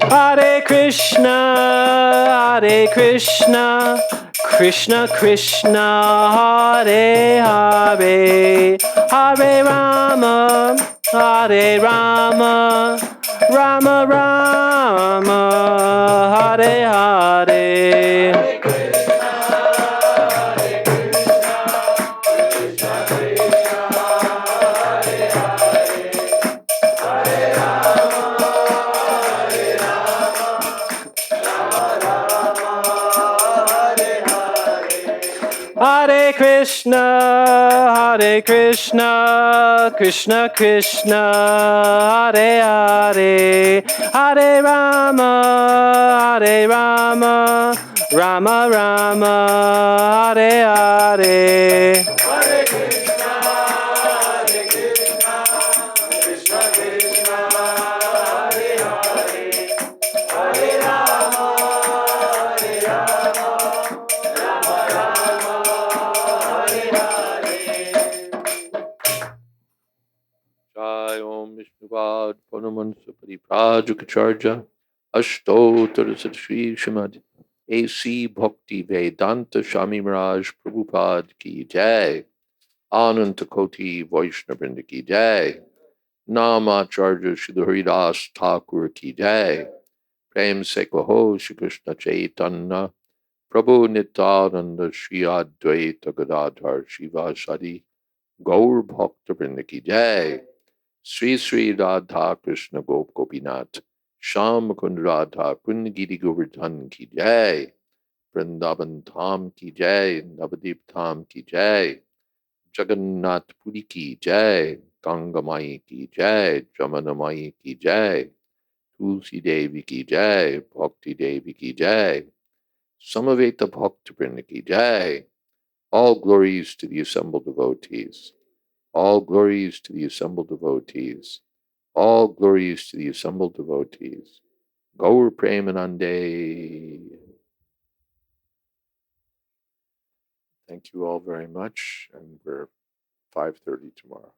Hare Krishna, Hare Krishna, Krishna Krishna, Hare Hare, Hare Rama, Hare Rama, Rama Rama, Hare Hare. Hare Krishna, Hare Krishna, Krishna Krishna, Hare Hare, Hare Rama, Hare Rama, Rama Rama, Hare Hare. Jai Om Vishnuvad Panamansa Pariprajukacharya Ashtotar Sri Srimad A.C. Bhakti Vedanta Swami Maharaj Prabhupada Ki Jai Ananta Koti Vaishnavrinda Ki Jai Namacharya Sridhar Haridas Thakur Ki Jai Prem Se Kaho Shri Krishna Chaitanya Prabhu Nityananda Shri Advaita Gadadhar Shivasadi Gaur Bhakta Vrinda Ki Jai Sri Sri Radha Krishna Gop Gopinath Sham Kund Radha Kund Giri Govardhan Ki Jai Vrindavan Dham Ki Jai Navadip Dham Ki Jai Jagannath Puri Ki Jai Ganga Mai Ki Jai Jamana Mai Ki Jai Tulsi Devi Ki Jai Bhakti Devi Ki Jai Samaveta Bhakta Vrinda Ki Jai. All glories to the assembled devotees. All glories to the assembled devotees. All glories to the assembled devotees. Gaur Premanande. Thank you all very much, and we're 5:30 tomorrow.